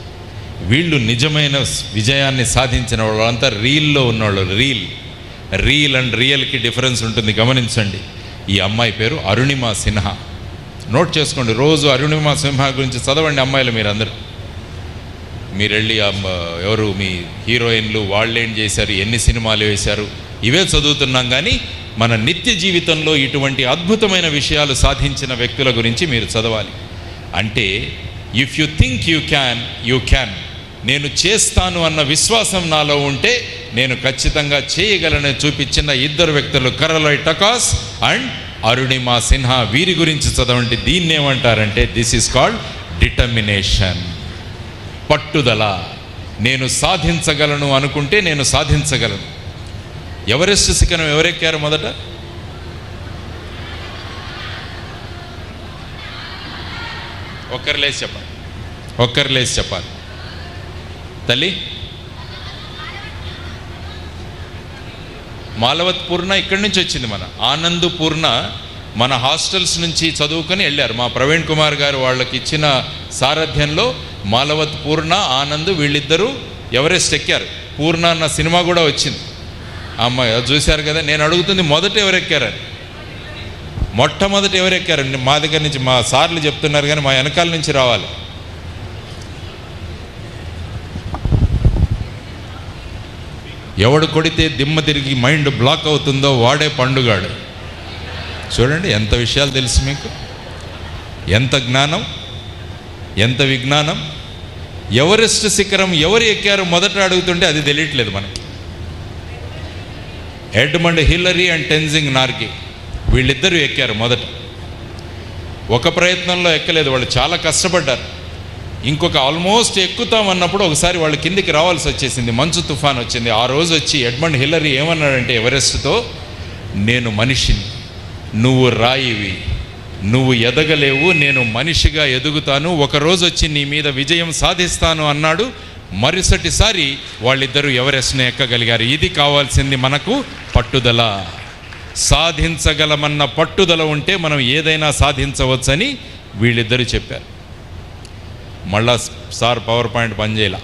వీళ్ళు నిజమైన విజయాన్ని సాధించిన వాళ్ళంతా రీల్లో ఉన్నవాళ్ళు. రీల్ అండ్ రియల్కి డిఫరెన్స్ ఉంటుంది, గమనించండి. ఈ అమ్మాయి పేరు అరుణిమా సిన్హా. నోట్ చేసుకోండి, రోజు అరుణిమా సిన్హా గురించి చదవండి అమ్మాయిలు. మీరు వెళ్ళి ఎవరు మీ హీరోయిన్లు, వాళ్ళేం చేశారు, ఎన్ని సినిమాలు వేశారు, ఇవే చదువుతున్నాం. కానీ మన నిత్య జీవితంలో ఇటువంటి అద్భుతమైన విషయాలు సాధించిన వ్యక్తుల గురించి మీరు చదవాలి. అంటే if you think you can, నేను చేస్తాను అన్న విశ్వాసం నాలో ఉంటే నేను ఖచ్చితంగా చేయగలనని చూపించిన ఇద్దరు వ్యక్తులు కరలోయ్ టకాస్ అండ్ అరుణిమా సిన్హా. వీరి గురించి చదవండి. దీన్ని ఏమంటారంటే దిస్ ఈజ్ కాల్డ్ డిటర్మినేషన్, పట్టుదల. నేను సాధించగలను అనుకుంటే నేను సాధించగలను. ఎవరెస్ట్ శిఖరం ఎవరెక్కారు మొదట? ఒక్కరు లేచి చెప్పాలి. తల్లి మాలవత్ పూర్ణ ఇక్కడి నుంచి వచ్చింది. మన ఆనంద్ పూర్ణ మన హాస్టల్స్ నుంచి చదువుకొని వెళ్ళారు. మా ప్రవీణ్ కుమార్ గారు వాళ్ళకి ఇచ్చిన సారథ్యంలో మాలవత్ పూర్ణ, ఆనంద్ వీళ్ళిద్దరూ ఎవరెస్ట్ ఎక్కారు. పూర్ణ అన్న సినిమా కూడా వచ్చింది. అమ్మాయి చూశారు కదా. నేను అడుగుతుంది మొదట ఎవరెక్కారని. మొట్టమొదటి ఎవరెక్కారండి? మా దగ్గర నుంచి మా సార్లు చెప్తున్నారు కానీ మా వెనకాల నుంచి రావాలి. ఎవడు కొడితే దిమ్మ తిరిగి మైండ్ బ్లాక్ అవుతుందో వాడే పండుగాడు. చూడండి ఎంత విషయాలు తెలుసు మీకు, ఎంత జ్ఞానం, ఎంత విజ్ఞానం. ఎవరెస్ట్ శిఖరం ఎవరు ఎక్కారు మొదట అడుగుతుంటే అది తెలియట్లేదు మనకి. Edmund Hillary and Tenzing Norgay వీళ్ళిద్దరూ ఎక్కారు మొదట. ఒక ప్రయత్నంలో ఎక్కలేదు, వాళ్ళు చాలా కష్టపడ్డారు. ఇంకొక ఆల్మోస్ట్ ఎక్కుతామన్నప్పుడు ఒకసారి వాళ్ళు కిందికి రావాల్సి వచ్చేసింది. మంచు తుఫాన్ వచ్చింది. ఆ రోజు వచ్చి ఎడ్మండ్ హిల్లరీ ఏమన్నాడంటే ఎవరెస్ట్తో, నేను మనిషిని, నువ్వు రాయివి, నువ్వు ఎదగలేవు, నేను మనిషిగా ఎదుగుతాను, ఒకరోజు వచ్చి నీ మీద విజయం సాధిస్తాను అన్నాడు. మరుసటిసారి వాళ్ళిద్దరూ ఎవరెస్ట్ని ఎక్కగలిగారు. ఇది కావాల్సింది మనకు, పట్టుదల. సాధించగలమన్న పట్టుదల ఉంటే మనం ఏదైనా సాధించవచ్చని వీళ్ళిద్దరూ చెప్పారు. మళ్ళా సార్ పవర్ పాయింట్ పనిచేయాల.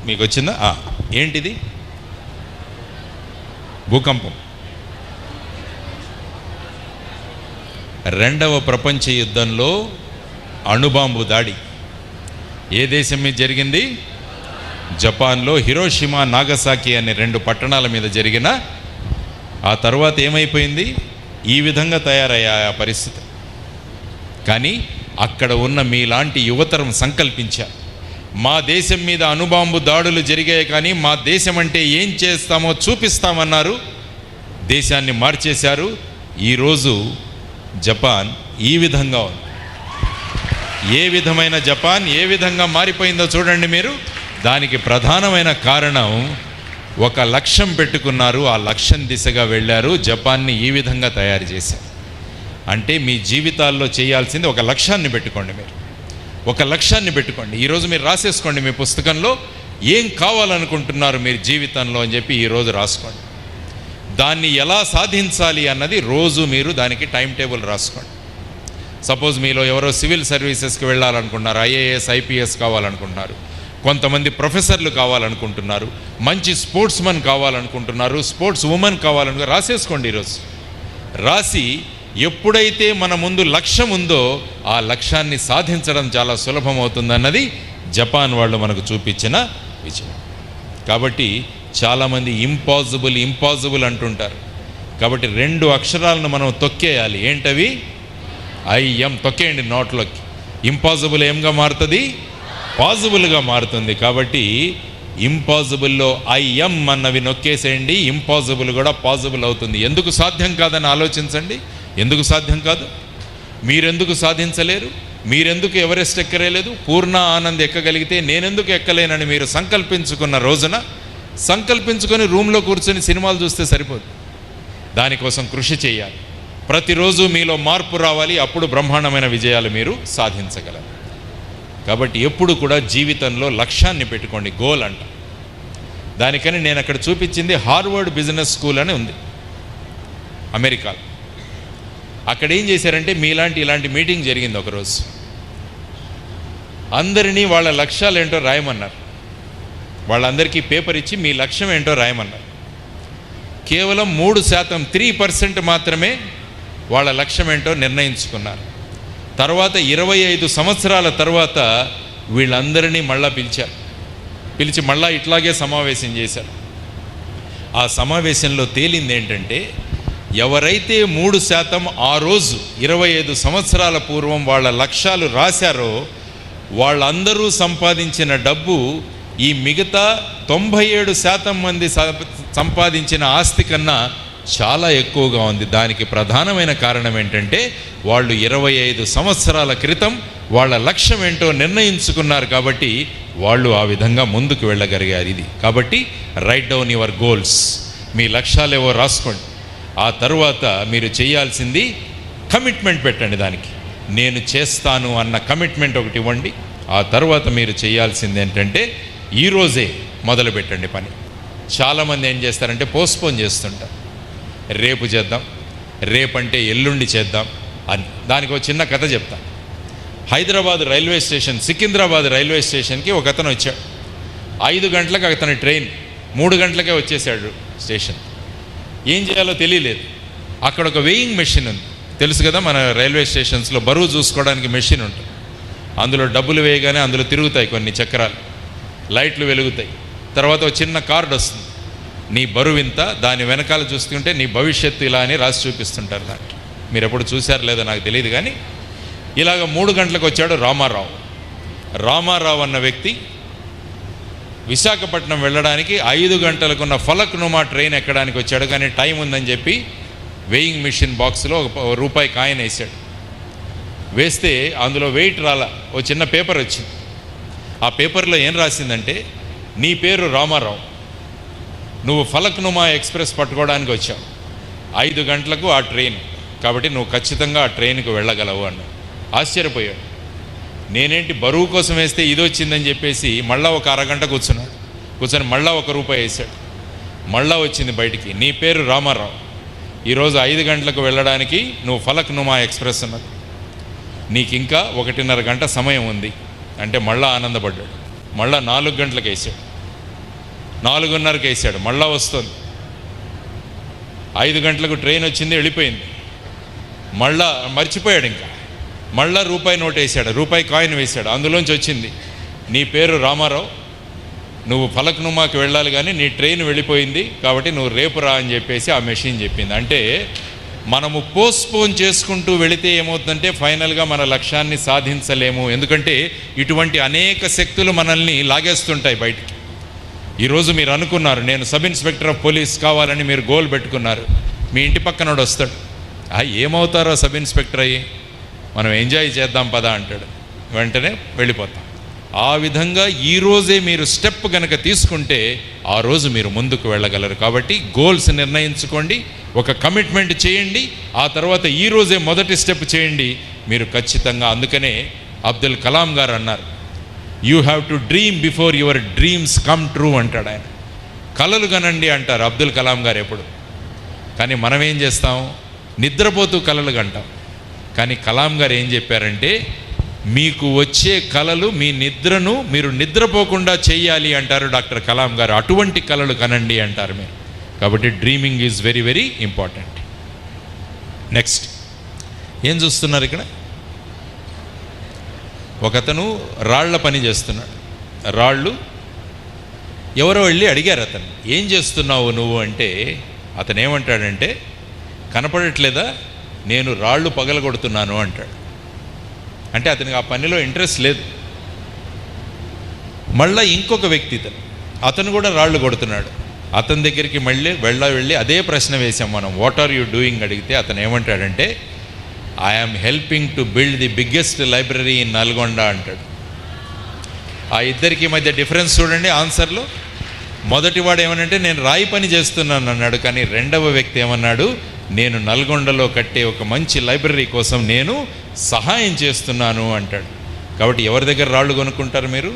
మీకు వచ్చిందా? ఏంటిది? భూకంపం. రెండవ ప్రపంచ యుద్ధంలో అణుబాంబు దాడి ఏ దేశం మీద జరిగింది? జపాన్లో హిరోషిమా, నాగసాకి అనే 2 పట్టణాల మీద జరిగిన. ఆ తర్వాత ఏమైపోయింది? ఈ విధంగా తయారయ్యా ఆ పరిస్థితి. కానీ అక్కడ ఉన్న మీలాంటి యువతరం సంకల్పించారు, మా దేశం మీద అణుబాంబు దాడులు జరిగాయి కానీ మా దేశం అంటే ఏం చేస్తామో చూపిస్తామన్నారు. దేశాన్ని మార్చేశారు. ఈరోజు జపాన్ ఈ విధంగా ఉంది. ఏ విధమైన జపాన్ ఏ విధంగా మారిపోయిందో చూడండి మీరు. దానికి ప్రధానమైన కారణం, ఒక లక్ష్యం పెట్టుకున్నారు, ఆ లక్ష్యం దిశగా వెళ్ళారు, జపాన్ని ఈ విధంగా తయారు చేశారు. అంటే మీ జీవితాల్లో చేయాల్సింది ఒక లక్ష్యాన్ని పెట్టుకోండి. మీరు ఒక లక్ష్యాన్ని పెట్టుకోండి. ఈరోజు మీరు రాసేసుకోండి మీ పుస్తకంలో ఏం కావాలనుకుంటున్నారు మీరు జీవితంలో అని చెప్పి ఈరోజు రాసుకోండి. దాన్ని ఎలా సాధించాలి అన్నది రోజు మీరు దానికి టైం టేబుల్ రాసుకోండి. సపోజ్ మీలో ఎవరో సివిల్ సర్వీసెస్కి వెళ్ళాలనుకుంటున్నారు, ఐఏఎస్ ఐపీఎస్ కావాలనుకుంటున్నారు, కొంతమంది ప్రొఫెసర్లు కావాలనుకుంటున్నారు, మంచి స్పోర్ట్స్మెన్ కావాలనుకుంటున్నారు, స్పోర్ట్స్ ఉమెన్ కావాలనుకుంటున్నారు. రాసేసుకోండి ఈరోజు. రాసి ఎప్పుడైతే మన ముందు లక్ష్యం ఉందో ఆ లక్ష్యాన్ని సాధించడం చాలా సులభం అవుతుందన్నది జపాన్ వాళ్ళు మనకు చూపించిన విజయం. కాబట్టి చాలామంది ఇంపాసిబుల్ అంటుంటారు. కాబట్టి 2 అక్షరాలను మనం తొక్కేయాలి. ఏంటవి? ఐఎం. తొక్కేయండి నోట్లోకి. ఇంపాసిబుల్ ఏంగా మారుతుంది? పాజిబుల్గా మారుతుంది. కాబట్టి ఇంపాసిబుల్లో ఐఎం అన్నవి నొక్కేసేయండి, ఇంపాసిబుల్ కూడా పాజిబుల్ అవుతుంది. ఎందుకు సాధ్యం కాదని ఆలోచించండి. ఎందుకు సాధ్యం కాదు? మీరెందుకు సాధించలేరు? మీరెందుకు ఎవరెస్ట్ ఎక్కరేలేదు? పూర్ణ, ఆనంద్ ఎక్కగలిగితే నేనెందుకు ఎక్కలేనని మీరు సంకల్పించుకున్న రోజున, సంకల్పించుకొని రూమ్లో కూర్చొని సినిమాలు చూస్తే సరిపోదు. దానికోసం కృషి చేయాలి. ప్రతిరోజు మీలో మార్పు రావాలి. అప్పుడు బ్రహ్మాండమైన విజయాలు మీరు సాధించగలరు. కాబట్టి ఎప్పుడు కూడా జీవితంలో లక్ష్యాన్ని పెట్టుకోండి. గోల్ అంట. దానికని నేను అక్కడ చూపించింది హార్వర్డ్ బిజినెస్ స్కూల్ అని ఉంది అమెరికాలో. అక్కడ ఏం చేశారంటే ఇలాంటి మీటింగ్ జరిగింది ఒకరోజు. అందరినీ వాళ్ళ లక్ష్యాలు ఏంటో రాయమన్నారు. వాళ్ళందరికీ పేపర్ ఇచ్చి మీ లక్ష్యం ఏంటో రాయమన్నారు. కేవలం 3%, 3% మాత్రమే వాళ్ళ లక్ష్యం ఏంటో నిర్ణయించుకున్నారు. తర్వాత 25 సంవత్సరాల తర్వాత వీళ్ళందరినీ మళ్ళా పిలిచి మళ్ళా ఇట్లాగే సమావేశం చేశారు. ఆ సమావేశంలో తేలింది ఏంటంటే, ఎవరైతే 3% ఆ రోజు 25 సంవత్సరాల పూర్వం వాళ్ళ లక్ష్యాలు రాశారో వాళ్ళందరూ సంపాదించిన డబ్బు ఈ మిగతా 97% మంది సంపాదించిన ఆస్తి కన్నా చాలా ఎక్కువగా ఉంది. దానికి ప్రధానమైన కారణం ఏంటంటే వాళ్ళు 25 సంవత్సరాల క్రితం వాళ్ళ లక్ష్యం ఏంటో నిర్ణయించుకున్నారు కాబట్టి వాళ్ళు ఆ విధంగా ముందుకు వెళ్ళగలిగారు. ఇది కాబట్టి రైట్ డౌన్ యువర్ గోల్స్, మీ లక్ష్యాలేవో రాసుకోండి. ఆ తర్వాత మీరు చేయాల్సింది కమిట్మెంట్ పెట్టండి. దానికి నేను చేస్తాను అన్న కమిట్మెంట్ ఒకటి ఇవ్వండి. ఆ తర్వాత మీరు చేయాల్సింది ఏంటంటే ఈరోజే మొదలు పెట్టండి పని. చాలామంది ఏం చేస్తారంటే పోస్ట్పోన్ చేస్తుంటారు. రేపు చేద్దాం, రేపంటే ఎల్లుండి చేద్దాం అని. దానికి ఒక చిన్న కథ చెప్తా. Hyderabad railway station, Secunderabad railway స్టేషన్కి ఒక అతను వచ్చాడు. 5 గంటలకు అతని ట్రైన్, 3 గంటలకే వచ్చేసాడు స్టేషన్. ఏం చేయాలో తెలియలేదు. అక్కడ ఒక వెయింగ్ మెషిన్ ఉంది, తెలుసు కదా, మన రైల్వే స్టేషన్స్లో బరువు చూసుకోవడానికి మెషిన్ ఉంటుంది. అందులో డబ్బులు వేయగానే అందులో తిరుగుతాయి కొన్ని చక్రాలు, లైట్లు వెలుగుతాయి. తర్వాత ఒక చిన్న కార్డు వస్తుంది, నీ బరువు ఇంత, దాని వెనకాల చూస్తుంటే నీ భవిష్యత్తు ఇలా అని రాసి చూపిస్తుంటారు. దాంట్లో మీరు ఎప్పుడు చూశారు లేదో నాకు తెలియదు, కానీ ఇలాగ 3 గంటలకు వచ్చాడు రామారావు అన్న వ్యక్తి. విశాఖపట్నం వెళ్ళడానికి 5 గంటలకున్న ఫలక్నుమా ట్రైన్ ఎక్కడానికి వచ్చాడు. కానీ టైం ఉందని చెప్పి వెయింగ్ మిషన్ బాక్స్లో ₹1 కాయిన్ వేసాడు. వేస్తే అందులో వెయిట్ రాలా, ఓ చిన్న పేపర్ వచ్చింది. ఆ పేపర్లో ఏం రాసిందంటే, నీ పేరు రామారావు, నువ్వు ఫలక్నుమా ఎక్స్ప్రెస్ పట్టుకోవడానికి వచ్చావు, 5 గంటలకు ఆ ట్రైన్, కాబట్టి నువ్వు ఖచ్చితంగా ఆ ట్రైన్కి వెళ్ళగలవు అన్న. ఆశ్చర్యపోయాడు. నేనేంటి బరువు కోసం వేస్తే ఇది వచ్చిందని చెప్పేసి మళ్ళీ ఒక అరగంట కూర్చొని మళ్ళీ ₹1 వేసాడు. మళ్ళీ వచ్చింది బయటికి, నీ పేరు రామారావు, ఈరోజు 5 గంటలకు వెళ్ళడానికి నువ్వు ఫలక్నుమా ఎక్స్ప్రెస్ అన్నది, నీకు ఇంకా 1.5 గంట సమయం ఉంది అంటే మళ్ళీ ఆనందపడ్డాడు. మళ్ళీ 4 గంటలకు వేసాడు, 4:30కి వేసాడు, మళ్ళీ వస్తుంది. 5 గంటలకు ట్రైన్ వచ్చింది, వెళ్ళిపోయింది. మళ్ళా మర్చిపోయాడు. ఇంకా మళ్ళీ ₹1 నోట్ వేసాడు, ₹1 కాయిన్ వేశాడు. అందులోంచి వచ్చింది, నీ పేరు రామారావు, నువ్వు ఫలక్నుమాకి వెళ్ళాలి కానీ నీ ట్రైన్ వెళ్ళిపోయింది, కాబట్టి నువ్వు రేపు రా అని చెప్పేసి ఆ మెషిన్ చెప్పింది. అంటే మనము పోస్ట్పోన్ చేసుకుంటూ వెళితే ఏమవుతుందంటే ఫైనల్గా మన లక్ష్యాన్ని సాధించలేము. ఎందుకంటే ఇటువంటి అనేక శక్తులు మనల్ని లాగేస్తుంటాయి బయటికి. ఈరోజు మీరు అనుకున్నారు నేను సబ్ ఇన్స్పెక్టర్ ఆఫ్ పోలీస్ కావాలని మీరు గోల్ పెట్టుకున్నారు. మీ ఇంటి పక్కనోడు వస్తాడు, ఏమవుతారో సబ్ ఇన్స్పెక్టర్ అయ్యి, మనం ఎంజాయ్ చేద్దాం పదా అంటాడు, వెంటనే వెళ్ళిపోతాం. ఆ విధంగా ఈరోజే మీరు స్టెప్ కనుక తీసుకుంటే ఆ రోజు మీరు ముందుకు వెళ్ళగలరు. కాబట్టి గోల్స్ నిర్ణయించుకోండి, ఒక కమిట్మెంట్ చేయండి, ఆ తర్వాత ఈరోజే మొదటి స్టెప్ చేయండి, మీరు ఖచ్చితంగా. అందుకనే అబ్దుల్ కలాం గారు అన్నారు, you have to dream before your dreams come true అంటాడు ఆయన. కలలు కనండి అంటారు అబ్దుల్ కలాం గారు ఎప్పుడు. కానీ మనం ఏం చేస్తాం, నిద్రపోతూ కలలు కంటాం. కానీ కలాం గారు ఏం చెప్పారంటే, మీకు వచ్చే కలలు మీ నిద్రను మీరు నిద్రపోకుండా చేయాలి అంటారు డాక్టర్ కలాం గారు. అటువంటి కలలు కనండి అంటారు మీరు. కాబట్టి dreaming is very very important. Next ఏం చూస్తున్నారు ఇక్కడ, ఒకతను రాళ్ల పని చేస్తున్నాడు. రాళ్ళు ఎవరో వెళ్ళి అడిగారు అతను, ఏం చేస్తున్నావు నువ్వు అంటే, అతను ఏమంటాడంటే, కనపడట్లేదా, నేను రాళ్ళు పగలగొడుతున్నాను అంటాడు. అంటే అతనికి ఆ పనిలో ఇంట్రెస్ట్ లేదు. మళ్ళీ ఇంకొక వ్యక్తి అతను కూడా రాళ్ళు కొడుతున్నాడు. అతని దగ్గరికి వెళ్ళి అదే ప్రశ్న వేసాం మనం, వాట్ ఆర్ యూ డూయింగ్ అడిగితే అతను ఏమంటాడంటే, I'm helping to build the biggest library in Nalgonda అంటాడు. ఆ ఇద్దరికి మధ్య డిఫరెన్స్ చూడండి ఆన్సర్లో. మొదటివాడు ఏమనంటే నేను రాయి పని చేస్తున్నాను అన్నాడు, కానీ రెండవ వ్యక్తి ఏమన్నాడు, నేను నల్గొండలో కట్టే ఒక మంచి లైబ్రరీ కోసం నేను సహాయం చేస్తున్నాను అంటాడు. కాబట్టి ఎవరి దగ్గర రాళ్ళు కొనుక్కుంటారు మీరు?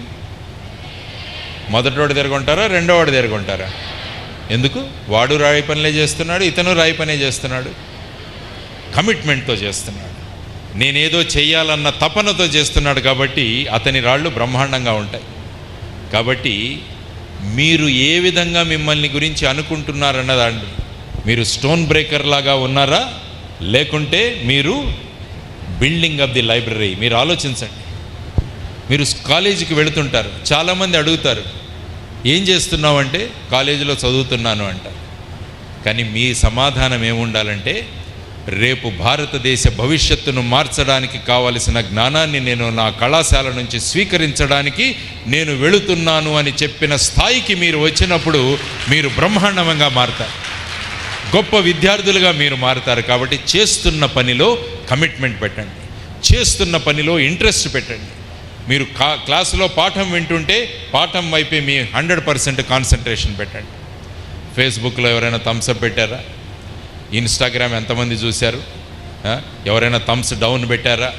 మొదటివాడి దగ్గర కొంటారా, రెండోవాడి దగ్గర కొంటారా? ఎందుకు? వాడు రాయి పనిలే చేస్తున్నాడు, ఇతను రాయి పనే చేస్తున్నాడు, కమిట్మెంట్తో చేస్తున్నాడు, నేనేదో చెయ్యాలన్న తపనతో చేస్తున్నాడు. కాబట్టి అతని రాళ్ళు బ్రహ్మాండంగా ఉంటాయి. కాబట్టి మీరు ఏ విధంగా మిమ్మల్ని గురించి అనుకుంటున్నారన్నదండి, మీరు స్టోన్ బ్రేకర్ లాగా ఉన్నారా, లేకుంటే మీరు బిల్డింగ్ ఆఫ్ ది లైబ్రరీ? మీరు ఆలోచించండి. మీరు కాలేజీకి వెళుతుంటారు, చాలామంది అడుగుతారు ఏం చేస్తున్నావు అంటే కాలేజీలో చదువుతున్నాను అంటారు. కానీ మీ సమాధానం ఏముండాలంటే రేపు భారతదేశ భవిష్యత్తును మార్చడానికి కావలసిన జ్ఞానాన్ని నేను నా కళాశాల నుంచి స్వీకరించడానికి నేను వెళుతున్నాను అని చెప్పిన స్థాయికి మీరు వచ్చినప్పుడు మీరు బ్రహ్మాండంగా మారుతారు, గొప్ప విద్యార్థులుగా మీరు మారుతారు. కాబట్టి చేస్తున్న పనిలో కమిట్మెంట్ పెట్టండి, చేస్తున్న పనిలో ఇంట్రెస్ట్ పెట్టండి. మీరు క్లాసులో పాఠం వింటుంటే పాఠం వైపే మీ 100% కాన్సన్ట్రేషన్ పెట్టండి. ఫేస్బుక్లో ఎవరైనా థమ్స్అప్ పెట్టారా? ఇన్స్టాగ్రామ్ ఎంతమంది చూశారు? ఎవరైనా థమ్స్ డౌన్ పెట్టారా?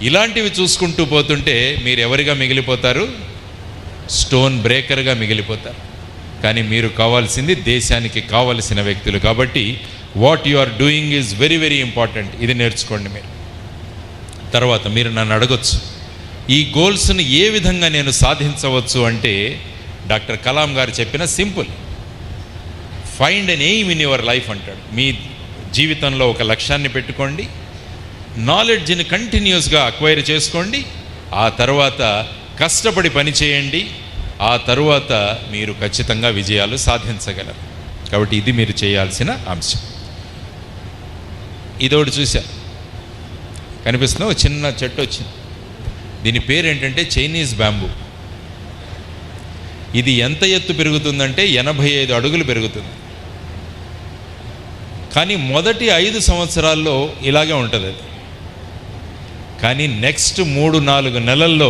ఇలాంటివి చూసుకుంటూ పోతుంటే మీరు ఎవరిగా మిగిలిపోతారు? స్టోన్ బ్రేకర్గా మిగిలిపోతారు. కానీ మీరు కావాల్సింది దేశానికి కావలసిన వ్యక్తులు. కాబట్టి what you are doing is very very important. ఇది నేర్చుకోండి మీరు. తర్వాత మీరు నన్ను అడగొచ్చు, ఈ గోల్స్ని ఏ విధంగా నేను సాధించవచ్చు అంటే డాక్టర్ కలాం గారు చెప్పిన simple, find an aim in your life అంటాడు. మీ జీవితంలో ఒక లక్ష్యాన్ని పెట్టుకోండి, నాలెడ్జ్ని కంటిన్యూస్గా అక్వైర్ చేసుకోండి, ఆ తర్వాత కష్టపడి పని చేయండి, ఆ తరువాత మీరు ఖచ్చితంగా విజయాలు సాధించగలరు. కాబట్టి ఇది మీరు చేయాల్సిన అంశం. ఇదొకటి చూశారు, కనిపిస్తున్న ఒక చిన్న చెట్టు వచ్చింది. దీని పేరు ఏంటంటే చైనీస్ బ్యాంబూ. ఇది ఎంత ఎత్తు పెరుగుతుందంటే 85 అడుగులు పెరుగుతుంది. కానీ మొదటి 5 సంవత్సరాల్లో ఇలాగే ఉంటుంది అది. కానీ నెక్స్ట్ 3-4 నెలల్లో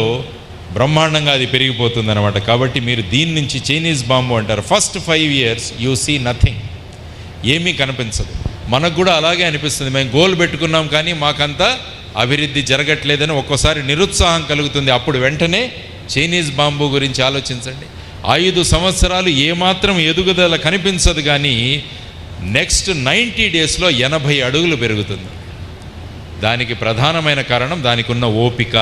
బ్రహ్మాండంగా అది పెరిగిపోతుంది అనమాట. కాబట్టి మీరు దీని నుంచి చైనీస్ బాంబు అంటారు. First 5 years you see nothing, ఏమీ కనిపించదు. మనకు కూడా అలాగే అనిపిస్తుంది, మేము గోల్ పెట్టుకున్నాం కానీ మాకంతా అభివృద్ధి జరగట్లేదని ఒక్కోసారి నిరుత్సాహం కలుగుతుంది. అప్పుడు వెంటనే చైనీస్ బాంబు గురించి ఆలోచించండి. 5 సంవత్సరాలు ఏమాత్రం ఎదుగుదల కనిపించదు, కానీ నెక్స్ట్ 90 daysలో 80 అడుగులు పెరుగుతుంది. దానికి ప్రధానమైన కారణం దానికి ఉన్న ఓపిక.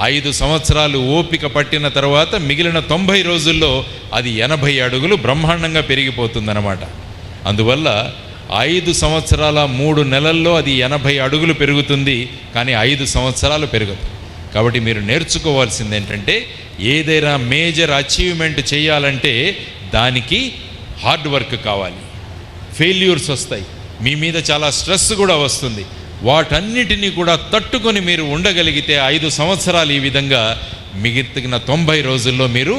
5 సంవత్సరాలు ఓపిక పట్టిన తర్వాత మిగిలిన 90 రోజుల్లో అది 80 అడుగులు బ్రహ్మాండంగా పెరిగిపోతుందన్నమాట. అందువల్ల 5 సంవత్సరాల 3 నెలల్లో అది 80 అడుగులు పెరుగుతుంది, కానీ 5 సంవత్సరాలు పెరగదు. కాబట్టి మీరు నేర్చుకోవాల్సింది ఏంటంటే ఏదైనా మేజర్ అచీవ్మెంట్ చేయాలంటే దానికి హార్డ్ వర్క్ కావాలి. ఫెయిల్యూర్స్ వస్తాయి, మీ మీద చాలా స్ట్రెస్ కూడా వస్తుంది. వాటన్నిటినీ కూడా తట్టుకొని మీరు ఉండగలిగితే 5 సంవత్సరాలు ఈ విధంగా మిగిలిన 90 రోజుల్లో మీరు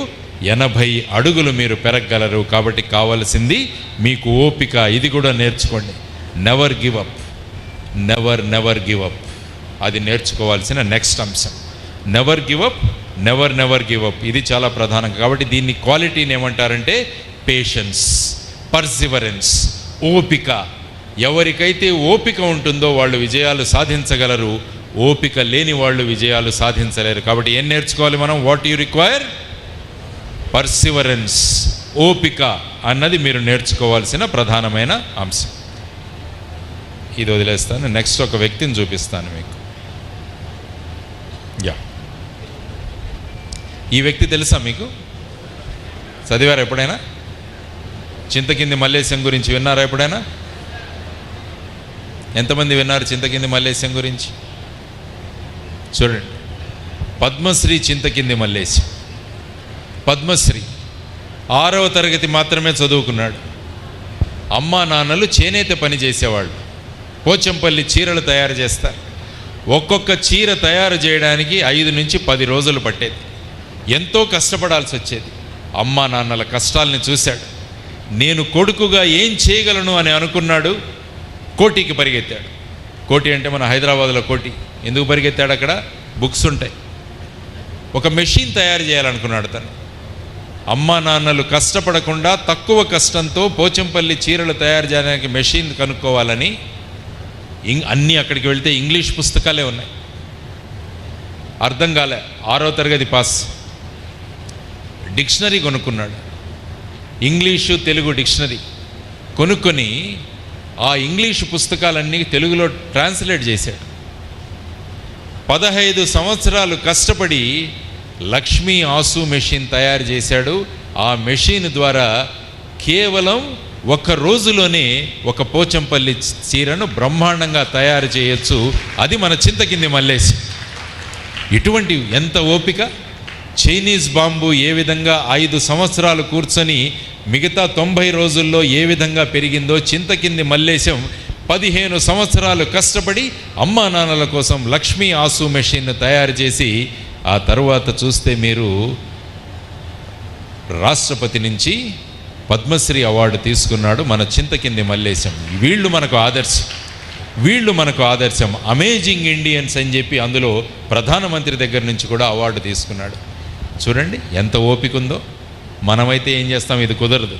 80 అడుగులు మీరు పెరగగలరు. కాబట్టి కావాల్సింది మీకు ఓపిక. ఇది కూడా నేర్చుకోండి. Never give up, never give up. అది నేర్చుకోవాల్సిన నెక్స్ట్ అంశం. Never give up, never give up. ఇది చాలా ప్రధానం. కాబట్టి దీన్ని క్వాలిటీని ఏమంటారంటే పేషెన్స్, పర్సివరెన్స్, ఓపిక. ఎవరికైతే ఓపిక ఉంటుందో వాళ్ళు విజయాలు సాధించగలరు, ఓపిక లేని వాళ్ళు విజయాలు సాధించలేరు. కాబట్టి ఏం నేర్చుకోవాలి మనం? What you require? పర్సివరెన్స్, ఓపిక అన్నది మీరు నేర్చుకోవాల్సిన ప్రధానమైన అంశం. ఇది వదిలేస్తాను. నెక్స్ట్ ఒక వ్యక్తిని చూపిస్తాను మీకు. ఈ వ్యక్తి తెలుసా మీకు? చదివారా ఎప్పుడైనా? చింతకింది మల్లేశం గురించి విన్నారా ఎప్పుడైనా? ఎంతమంది విన్నారు చింతకింది మల్లేశం గురించి? చూడండి, పద్మశ్రీ చింతకింది మల్లేశం. పద్మశ్రీ 6వ తరగతి మాత్రమే చదువుకున్నాడు. అమ్మా నాన్నలు చేనేత పని చేసేవాళ్ళు. పోచంపల్లి చీరలు తయారు చేస్తారు. ఒక్కొక్క చీర తయారు చేయడానికి 5 నుంచి 10 రోజులు పట్టేది. ఎంతో కష్టపడాల్సి వచ్చేది. అమ్మా నాన్నల కష్టాలని చూశాడు. నేను కొడుకుగా ఏం చేయగలను అని అనుకున్నాడు. కోటికి పరిగెత్తాడు. కోటి అంటే మన హైదరాబాద్లో కోటి. ఎందుకు పరిగెత్తాడు? అక్కడ బుక్స్ ఉంటాయి. ఒక మెషిన్ తయారు చేయాలనుకున్నాడు తను. అమ్మా నాన్నలు కష్టపడకుండా తక్కువ కష్టంతో పోచంపల్లి చీరలు తయారు చేయడానికి మెషిన్ కనుక్కోవాలని అన్నీ అక్కడికి వెళ్తే ఇంగ్లీష్ పుస్తకాలే ఉన్నాయి. అర్థం కాలే. 6వ తరగతి పాస్. డిక్షనరీ కొనుక్కున్నాడు. ఇంగ్లీషు తెలుగు డిక్షనరీ కొనుక్కొని ఆ ఇంగ్లీషు పుస్తకాలన్నీ తెలుగులో ట్రాన్స్లేట్ చేశాడు. 15 సంవత్సరాలు కష్టపడి లక్ష్మీ ఆసు మెషిన్ తయారు చేశాడు. ఆ మెషిన్ ద్వారా కేవలం 1 రోజులోనే ఒక పోచంపల్లి చీరను బ్రహ్మాండంగా తయారు చేయొచ్చు. అది మన చింతకింది మల్లేశం. ఇటువంటి ఎంత ఓపిక! చైనీస్ బాంబు ఏ విధంగా 5 సంవత్సరాలు కూర్చొని మిగతా 90 రోజుల్లో ఏ విధంగా పెరిగిందో చింతకింది మల్లేశం 15 సంవత్సరాలు కష్టపడి అమ్మా నాన్నల కోసం లక్ష్మీ ఆసు మెషిన్ను తయారు చేసి ఆ తరువాత చూస్తే మీరు రాష్ట్రపతి నుంచి పద్మశ్రీ అవార్డు తీసుకున్నాడు మన చింతకింది మల్లేశం. వీళ్ళు మనకు ఆదర్శం. అమేజింగ్ ఇండియన్స్ అని చెప్పి అందులో ప్రధానమంత్రి దగ్గర నుంచి కూడా అవార్డు తీసుకున్నాడు. చూడండి ఎంత ఓపిక ఉందో. మనమైతే ఏం చేస్తాం, ఇది కుదరదు,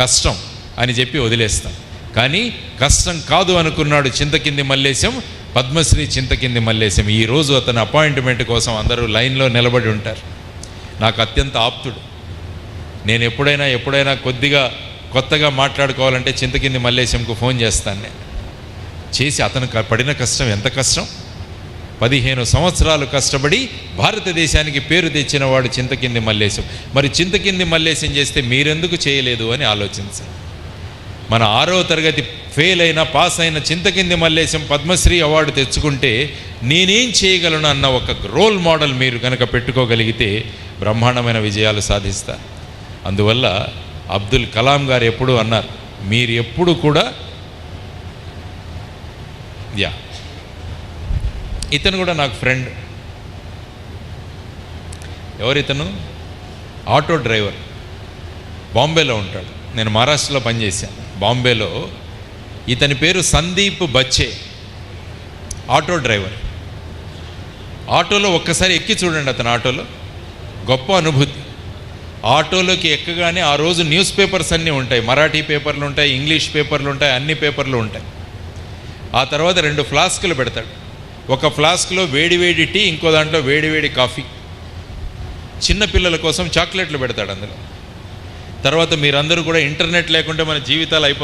కష్టం అని చెప్పి వదిలేస్తాం. కానీ కష్టం కాదు అనుకున్నాడు చింతకింది మల్లేశం, పద్మశ్రీ చింతకింది మల్లేశం. ఈరోజు అతని అపాయింట్మెంట్ కోసం అందరూ లైన్లో నిలబడి ఉంటారు. నాకు అత్యంత ఆప్తుడు. నేను ఎప్పుడైనా కొద్దిగా కొత్తగా మాట్లాడుకోవాలంటే చింతకింది మల్లేశంకు ఫోన్ చేస్తాను. నేను చేసి అతను పడిన కష్టం ఎంత కష్టం. 15 సంవత్సరాలు కష్టపడి భారతదేశానికి పేరు తెచ్చిన వాడు చింతకింది మల్లేశం. మరి చింతకింది మల్లేశం చేస్తే మీరెందుకు చేయలేదు అని ఆలోచించండి. మన 6వ తరగతి ఫెయిల్ అయిన పాస్ అయిన చింతకింది మల్లేశం పద్మశ్రీ అవార్డు తెచ్చుకుంటే నేనేం చేయగలను అన్న ఒక రోల్ మోడల్ మీరు కనుక పెట్టుకోగలిగితే బ్రహ్మాండమైన విజయాలు సాధిస్తారు. అందువల్ల అబ్దుల్ కలాం గారు ఎప్పుడూ అన్నారు, మీరు ఎప్పుడు కూడా ఇతను కూడా నాకు ఫ్రెండ్. ఎవరితను? ఆటో డ్రైవర్, బాంబేలో ఉంటాడు. నేను మహారాష్ట్రలో పనిచేశాను. బాంబేలో ఇతని పేరు సందీప్ బచ్చే, ఆటో డ్రైవర్. ఆటోలో ఒక్కసారి ఎక్కి చూడండి. అతను ఆటోలో గొప్ప అనుభూతి. ఆటోలోకి ఎక్కగానే ఆ రోజు న్యూస్ పేపర్స్ అన్నీ ఉంటాయి, మరాఠీ పేపర్లు ఉంటాయి, ఇంగ్లీష్ పేపర్లు ఉంటాయి, అన్ని పేపర్లు ఉంటాయి. ఆ తర్వాత 2 ఫ్లాస్కులు పెడతాడు. ఒక ఫ్లాస్క్లో వేడివేడి టీ, ఇంకో దాంట్లో వేడివేడి కాఫీ. చిన్నపిల్లల కోసం చాక్లెట్లు పెడతాడు అందులో. తర్వాత మీరందరూ కూడా ఇంటర్నెట్ లేకుంటే మన జీవితాలు అయిపోతాయి.